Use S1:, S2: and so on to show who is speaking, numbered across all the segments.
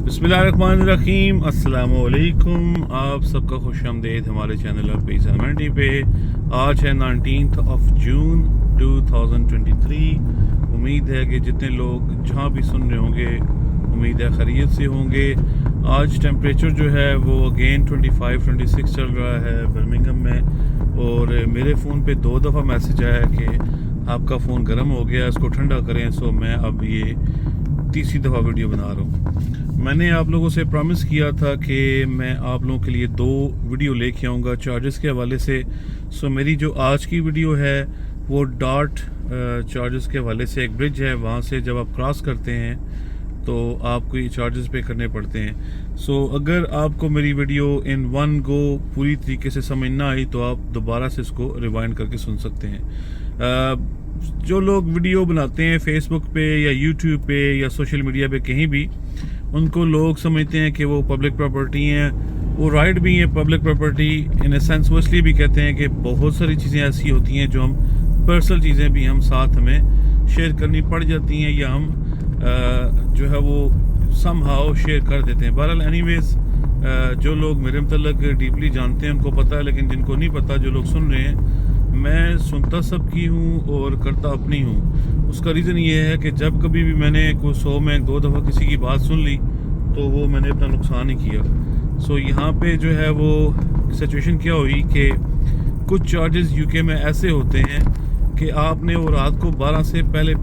S1: बिस्मिल्लाहिर्रहमानिर्रहीम, अस्सलामुअलैकुम। आप सबका खुशामदीद हमारे चैनल ऑफ पेसा मंडी पे। आज है 19 जून 2023। उम्मीद है कि जितने लोग जहाँ भी सुन रहे होंगे, उम्मीद है खैरियत से होंगे। आज टेम्परेचर जो है वो अगेन 25-26 चल रहा है बर्मिंघम में। और मेरे फ़ोन पे 2 दफ़ा मैसेज आया कि आपका फ़ोन गर्म हो गया, इसको ठंडा करें। सो मैं अब ये तीसरी दफ़ा वीडियो बना रहा हूँ। मैंने आप लोगों से प्रॉमिस किया था कि मैं आप लोगों के लिए 2 वीडियो लेके आऊँगा चार्जेस के हवाले से। सो मेरी जो आज की वीडियो है वो डॉट चार्जेस के हवाले से। एक ब्रिज है, वहाँ से जब आप क्रॉस करते हैं तो आपको ये चार्जेस पे करने पड़ते हैं। सो अगर आपको मेरी वीडियो इन वन गो पूरी तरीके से समझ ना आई तो आप दोबारा से इसको रिवाइंड करके सुन सकते हैं। जो लोग वीडियो बनाते हैं फेसबुक पे या यूट्यूब पे या सोशल मीडिया पे कहीं भी, उनको लोग समझते हैं कि वो पब्लिक प्रॉपर्टी हैं। वो राइट भी हैं public property in a sense. वो इसलिए भी कहते हैं कि बहुत सारी चीज़ें ऐसी होती हैं जो हम पर्सनल चीज़ें भी हम साथ हमें शेयर करनी पड़ जाती हैं या हम जो है वो समहाउ शेयर कर देते हैं। बहरहाल एनीवेज, जो लोग मेरे मतलब डीपली जानते हैं उनको पता है, लेकिन जिनको नहीं पता, जो लोग सुन रहे हैं, मैं सुनता सबकी हूँ और करता अपनी हूँ। उसका रीज़न ये है कि जब कभी भी मैंने कोई 100 में 2 दफ़ा किसी की बात सुन ली तो वो मैंने अपना नुकसान ही किया। सो यहाँ पे जो है वो सिचुएशन क्या हुई कि कुछ चार्जेस यूके में ऐसे होते हैं कि आपने वो रात को 12 से पहले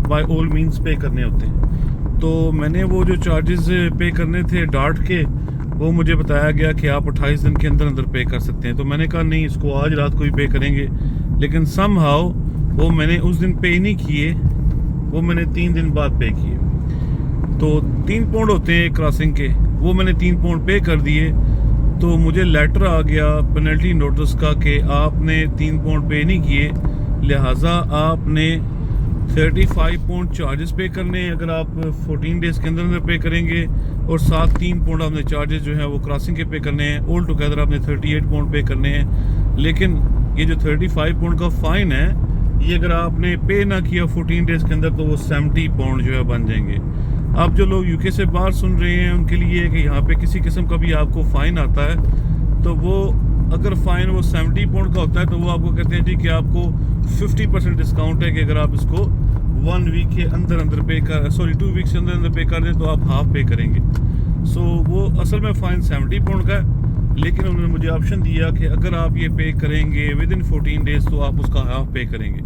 S1: बाय ऑल मीन्स पे करने होते हैं। तो मैंने वो जो चार्जेस पे करने थे डॉट के, वो मुझे बताया गया कि आप 28 दिन के अंदर अंदर पे कर सकते हैं। तो मैंने कहा नहीं, इसको आज रात को ही पे करेंगे। लेकिन समहाउ वो मैंने उस दिन पे नहीं किए, वो मैंने 3 दिन बाद पे किए। तो 3 पाउंड होते हैं क्रॉसिंग के, वो मैंने 3 पाउंड पे कर दिए। तो मुझे लेटर आ गया पेनल्टी नोटिस का कि आपने 3 पाउंड पे नहीं किए, लिहाजा आपने 35 पाउंड चार्जेस पे करने हैं अगर आप 14 डेज़ के अंदर अंदर पे करेंगे, और साथ 3 पाउंड आपने चार्जेस जो है वो क्रॉसिंग के पे करने हैं। ऑल टुगेदर आपने 38 पाउंड पे करने हैं। लेकिन ये जो 35 पाउंड का फ़ाइन है, ये अगर आपने पे ना किया 14 डेज़ के अंदर तो वो 70 पाउंड जो है बन जाएंगे। आप जो लोग यूके से बाहर सुन रहे हैं उनके लिए है कि यहाँ पे किसी किस्म का भी आपको फ़ाइन आता है तो वो अगर फ़ाइन वो 70 पाउंड का होता है तो वो आपको कहते हैं जी कि आपको 50% डिस्काउंट है कि अगर आप इसको 1 वीक के अंदर अंदर पे कर 2 वीक से अंदर अंदर पे कर दें तो आप हाफ पे करेंगे। सो वो असल में फ़ाइन 70 पाउंड का है, लेकिन उन्होंने मुझे ऑप्शन दिया कि अगर आप ये पे करेंगे विद इन 14 डेज़ तो आप उसका हाफ पे करेंगे।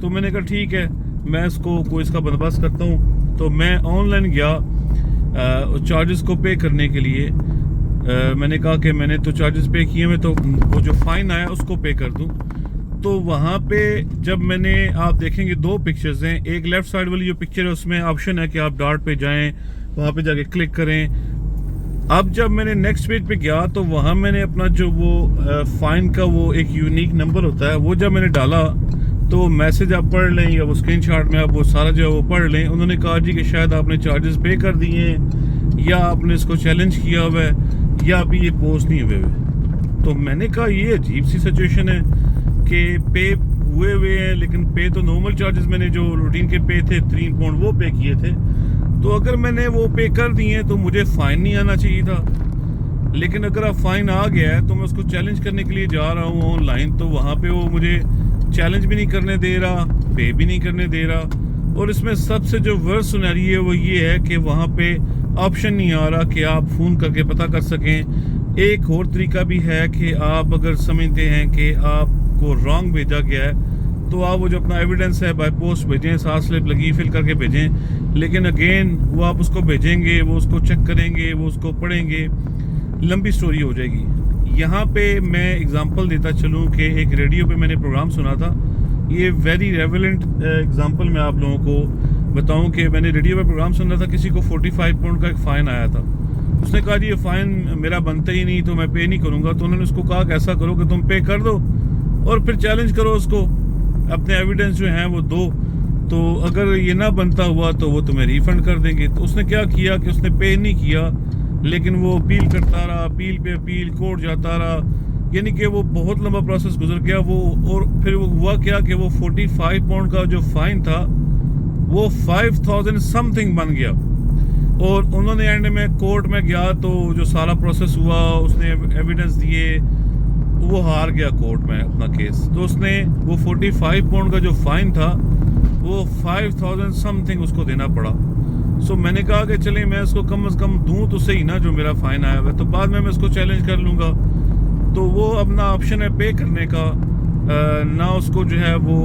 S1: तो मैंने कहा ठीक है, मैं इसको कोई इसका बंदोबस्त करता हूँ। तो मैं ऑनलाइन गया चार्जेस को पे करने के लिए। मैंने कहा कि मैंने तो चार्जेस पे किए, मैं तो वो जो फ़ाइन आया उसको पे कर दूं। तो वहाँ पे जब मैंने, आप देखेंगे 2 पिक्चर्स हैं। एक लेफ़्ट साइड वाली जो पिक्चर है उसमें ऑप्शन है कि आप डॉट पे जाएं, वहाँ पे जाके क्लिक करें। अब जब मैंने नेक्स्ट पेज पे गया तो वहाँ मैंने अपना जो वो फ़ाइन का वो एक यूनिक नंबर होता है, वो जब मैंने डाला तो मैसेज आप पढ़ लें या वो स्क्रीनशॉट में आप वो सारा जो है वो पढ़ लें। उन्होंने कहा जी कि शायद आपने चार्जेस पे कर दिए हैं या आपने इसको चैलेंज किया हुआ है या अभी ये पोस्ट नहीं हुए हुए। तो मैंने कहा ये अजीब सी सिचुएशन है कि पे हुए हैं, लेकिन पे तो नॉर्मल चार्जेस मैंने जो रूटीन के पे थे 3 पाउंड वो पे किए थे। तो अगर मैंने वो पे कर दिए तो मुझे फ़ाइन नहीं आना चाहिए था। लेकिन अगर अब फ़ाइन आ गया है तो मैं उसको चैलेंज करने के लिए जा रहा हूँ ऑनलाइन, तो वहाँ पे वो मुझे चैलेंज भी नहीं करने दे रहा, पे भी नहीं करने दे रहा। और इसमें सबसे जो वर्स्ट सिनेरियो है वो ये है कि वहाँ पे ऑप्शन नहीं आ रहा कि आप फ़ोन करके पता कर सकें। एक और तरीका भी है कि आप अगर समझते हैं कि आपको रॉन्ग भेजा गया है तो आप वो जो अपना एविडेंस है बाय पोस्ट भेजें, 7 स्लिप लगी फिल करके भेजें। लेकिन अगेन वो आप उसको भेजेंगे, वो उसको चेक करेंगे, वो उसको पढ़ेंगे, लंबी स्टोरी हो जाएगी। यहाँ पे मैं एग्जांपल देता चलूँ कि एक रेडियो पे मैंने प्रोग्राम सुना था। ये वेरी रेवेलेंट एग्जांपल मैं आप लोगों को बताऊँ कि मैंने रेडियो पे प्रोग्राम सुना था, किसी को 45 पाउंड का एक फ़ाइन आया था। उसने कहा जी ये फ़ाइन मेरा बनता ही नहीं तो मैं पे नहीं करूँगा। तो उन्होंने उसको कहा कि ऐसा करो कि तुम पे कर दो और फिर चैलेंज करो उसको, अपने एविडेंस जो हैं वो दो, तो अगर ये ना बनता हुआ तो वो तुम्हें रिफ़ंड कर देंगे। तो उसने क्या किया कि उसने पे नहीं किया, लेकिन वो अपील करता रहा, अपील पे अपील, कोर्ट जाता रहा, यानी कि वो बहुत लंबा प्रोसेस गुजर गया वो। और फिर वो हुआ क्या कि वो 45 पाउंड का जो फ़ाइन था वो 5000 समथिंग बन गया। और उन्होंने एंड में कोर्ट में गया तो जो सारा प्रोसेस हुआ, उसने एविडेंस दिए, वो हार गया कोर्ट में अपना केस। तो उसने वो 45 पाउंड का जो फाइन था वो 5000 समथिंग उसको देना पड़ा। सो मैंने कहा कि चले मैं इसको कम से कम दूं तो सही ना, जो मेरा फाइन आया हुआ है, तो बाद में मैं इसको चैलेंज कर लूँगा। तो वो अपना ऑप्शन है पे करने का, ना उसको जो है वो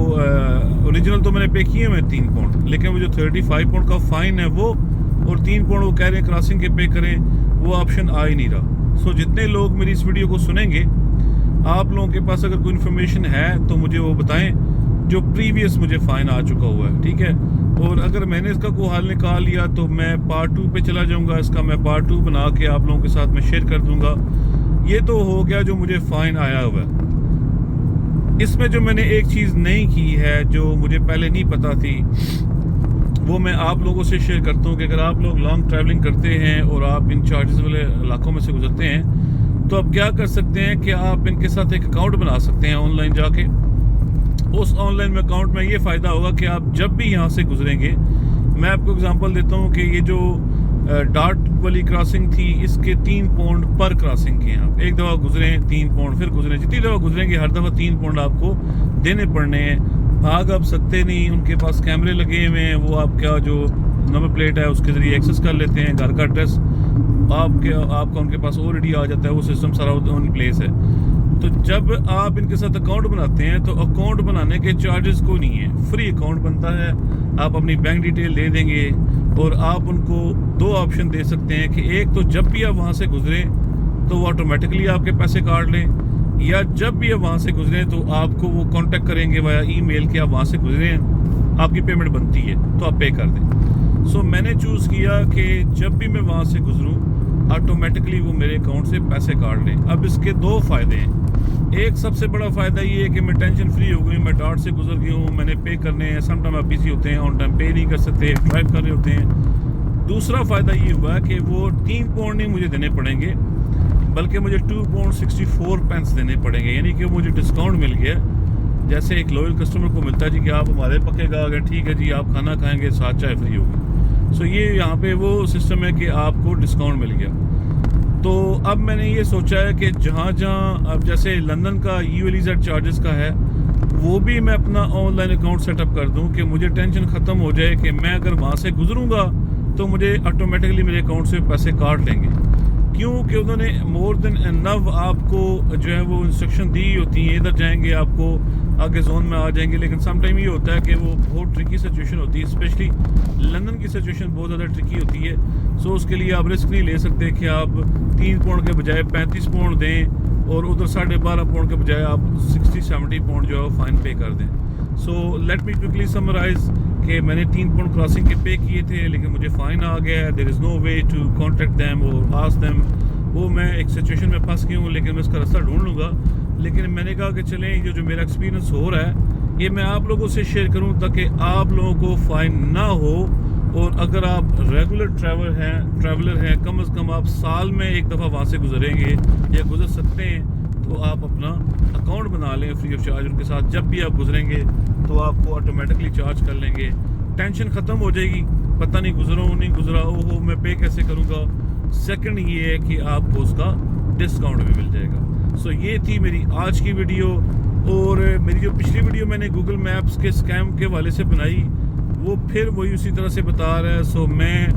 S1: ओरिजिनल तो मैंने पे किए मैं 3 पाउंड, लेकिन वो जो 35 पाउंड का फाइन है वो और 3 पाउंड वो कह रहे हैं क्रॉसिंग के पे करें, वो ऑप्शन आ ही नहीं रहा। सो जितने लोग मेरी इस वीडियो को सुनेंगे, आप लोगों के पास अगर कोई इन्फॉर्मेशन है तो मुझे वो बताएं जो प्रीवियस मुझे फ़ाइन आ चुका हुआ है, ठीक है। और अगर मैंने इसका कोई हल निकाल लिया तो मैं पार्ट 2 पे चला जाऊंगा, इसका मैं पार्ट 2 बना के आप लोगों के साथ मैं शेयर कर दूंगा। ये तो हो गया जो मुझे फ़ाइन आया हुआ है। इसमें जो मैंने एक चीज़ नहीं की है, जो मुझे पहले नहीं पता थी, वो मैं आप लोगों से शेयर करता हूँ कि अगर आप लोग लॉन्ग ट्रैवलिंग करते हैं और आप इन चार्जेस वाले इलाकों में से गुजरते हैं, तो आप क्या कर सकते हैं कि आप इनके साथ एक अकाउंट बना सकते हैं ऑनलाइन जाके। उस ऑनलाइन में अकाउंट में ये फ़ायदा होगा कि आप जब भी यहाँ से गुजरेंगे, मैं आपको एग्जांपल देता हूँ कि ये जो डार्ट वाली क्रॉसिंग थी, इसके 3 पाउंड पर क्रॉसिंग के आप एक दफ़ा गुजरें 3 पाउंड, फिर गुजरें, जितनी दफ़ा गुजरेंगे हर दफ़ा 3 पाउंड आपको देने पड़ने हैं। भाग आप सकते नहीं, उनके पास कैमरे लगे हुए हैं, वो आपका जो नंबर प्लेट है उसके ज़रिए एक्सेस कर लेते हैं। घर का एड्रेस आपका उनके पास ऑलरेडी आ जाता है, वो सिस्टम सारा ऑन प्लेस है। तो जब आप इनके साथ अकाउंट बनाते हैं तो अकाउंट बनाने के चार्जेस को नहीं है, फ्री अकाउंट बनता है। आप अपनी बैंक डिटेल दे देंगे और आप उनको 2 ऑप्शन दे सकते हैं कि एक तो जब भी आप वहाँ से गुजरें तो वो ऑटोमेटिकली आपके पैसे काट लें, या जब भी आप वहाँ से गुजरें तो आपको वो कांटेक्ट करेंगे वाया ईमेल कि आप वहाँ से गुजरे हैं, आपकी पेमेंट बनती है तो आप पे कर दें। सो मैंने चूज़ किया कि जब भी मैं वहाँ से गुजरूँ ऑटोमेटिकली वो मेरे अकाउंट से पैसे काट लें। अब इसके 2 फ़ायदे हैं। एक सबसे बड़ा फ़ायदा ये है कि मैं टेंशन फ्री हो गई, मैं डार्ट से गुजर गई हूँ, मैंने पे करने हैं। सम टाइम आप बिजी होते हैं, ऑन टाइम पे नहीं कर सकते, ड्राइव कर रहे होते हैं। दूसरा फ़ायदा ये हुआ कि वो 3 पाउंड नहीं मुझे देने पड़ेंगे, बल्कि मुझे 2 पाउंड 64 पेंस देने पड़ेंगे, यानी कि मुझे डिस्काउंट मिल गया। जैसे एक लॉयल कस्टमर को मिलता है जी कि आप हमारे पक्के का अगर ठीक है जी, आप खाना खाएँगे, साथ चाय फ्री होगी। सो ये यहाँ पे वो सिस्टम है कि आपको डिस्काउंट मिल गया। तो अब मैंने ये सोचा है कि जहाँ अब जैसे लंदन का ULEZ चार्जेस का है, वो भी मैं अपना ऑनलाइन अकाउंट सेटअप कर दूँ कि मुझे टेंशन ख़त्म हो जाए कि मैं अगर वहाँ से गुजरूँगा तो मुझे ऑटोमेटिकली मेरे अकाउंट से पैसे काट लेंगे। क्योंकि उन्होंने मोर देन एनफ आपको जो है वो इंस्ट्रक्शन दी होती हैं, इधर जाएंगे आपको आगे जोन में आ जाएंगे। लेकिन सम टाइम ये होता है कि वो बहुत ट्रिकी सिचुएशन होती है, स्पेशली लंदन की सिचुएशन बहुत ज़्यादा ट्रिकी होती है। सो उसके लिए आप रिस्क नहीं ले सकते कि आप 3 पाउंड के बजाय 35 पाउंड दें और उधर 12.5 पाउंड के बजाय आप 60-70 पाउंड जो है वो फ़ाइन पे कर दें। So let me quickly summarize कि मैंने 3 पाउंड क्रॉसिंग के पे किए थे, लेकिन मुझे फ़ाइन आ गया है। There is no way to contact them और आस्क दैम। वो मैं एक सिचुएशन में फंस गई हूँ, लेकिन मैं इसका रास्ता ढूंढ लूँगा। लेकिन मैंने कहा कि चलें, जो मेरा एक्सपीरियंस हो रहा है ये मैं आप लोगों से शेयर करूँ ताकि आप लोगों को फ़ाइन ना हो। और अगर आप रेगुलर ट्रैवलर हैं, कम से कम आप साल में एक दफ़ा वहाँ से गुजरेंगे या गुजर सकते हैं, तो आप अपना अकाउंट बना लें फ्री ऑफ चार्ज उनके साथ। जब भी आप गुजरेंगे तो आपको ऑटोमेटिकली चार्ज कर लेंगे, टेंशन ख़त्म हो जाएगी, पता नहीं गुजरा नहीं गुजरा, ओहो मैं पे कैसे करूँगा। सेकंड ये है कि आपको उसका डिस्काउंट भी मिल जाएगा। सो ये थी मेरी आज की वीडियो। और मेरी जो पिछली वीडियो मैंने गूगल मैप्स के स्कैम के वाले से बनाई, वो फिर वही उसी तरह से बता रहा है। सो मैं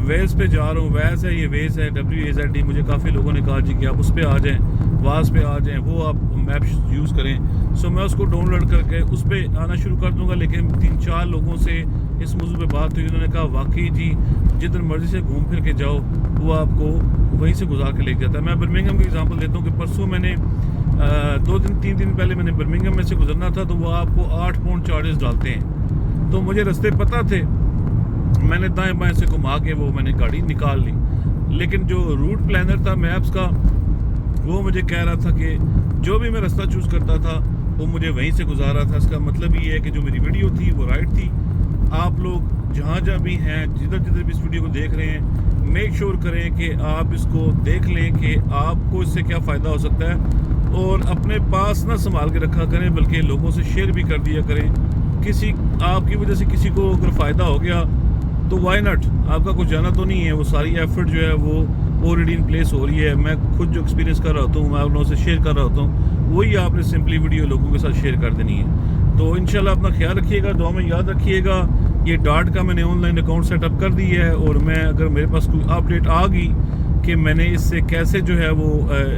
S1: वेज पे जा रहा हूँ, वैज है, ये वेज है, WAZD। मुझे काफ़ी लोगों ने कहा जी कि आप उस पर आ जाएँ, वाज पे आ जाएँ, वो आप मैप यूज़ करें। सो मैं उसको डाउनलोड करके उस पर आना शुरू कर दूँगा। लेकिन 3-4 लोगों से इस मौजू पे बात हुई, उन्होंने कहा वाकई जी जिधर मर्जी से घूम फिर के जाओ वो आपको वहीं से गुजार के ले जाता है। मैं बर्मिंघम की एग्जांपल देता हूँ कि परसों मैंने 2-3 दिन पहले मैंने बर्मिंघम में से गुजरना था, तो वो आपको 8 पाउंड चार्जेस डालते हैं। तो मुझे रास्ते पता थे, मैंने दाएं बाएं से घुमा के वो मैंने गाड़ी निकाल ली। लेकिन जो रूट प्लानर था मैप्स का, वो मुझे कह रहा था कि जो भी मैं रास्ता चूज़ करता था वो मुझे वहीं से गुजारा था। इसका मतलब ये है कि जो मेरी वीडियो थी वो राइट थी। आप लोग जहाँ भी हैं, जिधर भी इस वीडियो को देख रहे हैं, मेक श्योर करें कि आप इसको देख लें कि आपको इससे क्या फ़ायदा हो सकता है, और अपने पास ना संभाल के रखा करें बल्कि लोगों से शेयर भी कर दिया करें। किसी आपकी वजह से किसी को अगर फ़ायदा हो गया तो वाई नॉट, आपका कुछ जाना तो नहीं है, वो सारी एफर्ट जो है वो ऑलरेडी इन प्लेस हो रही है। मैं खुद जो एक्सपीरियंस कर रहा होता हूँ, मैं आप लोगों से शेयर कर रहा होता हूँ, वही आपने सिंपली वीडियो लोगों के साथ शेयर कर देनी है। तो इंशाल्लाह अपना ख्याल रखिएगा, दुआ में याद रखिएगा। ये डार्ट का मैंने ऑनलाइन अकाउंट सेटअप कर दी है, और मैं अगर मेरे पास कोई अपडेट आ गई कि मैंने इससे कैसे जो है वो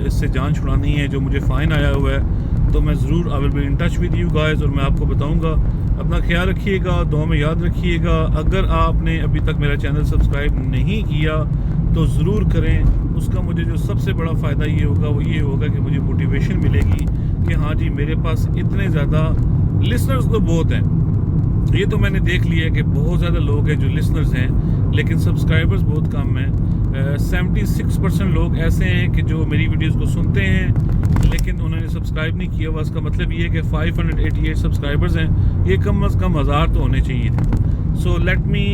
S1: इससे जान छुड़ानी है, जो मुझे फ़ाइन आया हुआ है, तो मैं ज़रूर I will be in touch with you guys, और मैं आपको बताऊंगा। अपना ख्याल रखिएगा, दुआ में याद रखिएगा। अगर आपने अभी तक मेरा चैनल सब्सक्राइब नहीं किया तो ज़रूर करें। उसका मुझे जो सबसे बड़ा फ़ायदा ये होगा वो ये होगा कि मुझे मोटिवेशन मिलेगी कि हाँ जी, मेरे पास इतने ज़्यादा लिसनर्स तो बहुत हैं। ये तो मैंने देख लिया कि बहुत ज़्यादा लोग हैं जो लिसनर्स हैं, लेकिन सब्सक्राइबर्स बहुत कम हैं। 76% लोग ऐसे हैं कि जो मेरी वीडियोस को सुनते हैं लेकिन उन्होंने सब्सक्राइब नहीं किया हुआ। इसका मतलब ये है कि 588 सब्सक्राइबर्स हैं, ये कम अज़ कम 1000 तो होने चाहिए थे। So let me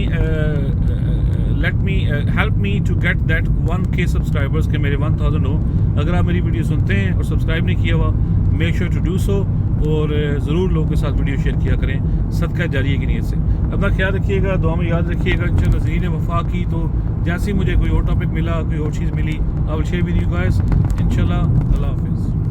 S1: help me to get that 1K subscribers के मेरे 1000 हो। अगर आप मेरी वीडियो सुनते हैं और सब्सक्राइब नहीं किया हुआ, make sure to do so, और ज़रूर लोगों के साथ वीडियो शेयर किया करें सदका जारिया की नीयत से। अपना ख्याल रखिएगा, दुआ में याद रखिएगा। इंशाल्लाह ज़हीन वफा की, तो जैसे ही मुझे कोई और टॉपिक मिला, कोई और चीज़ मिली, I will share with you guys इंशाल्लाह। अल्लाह हाफ़िज़।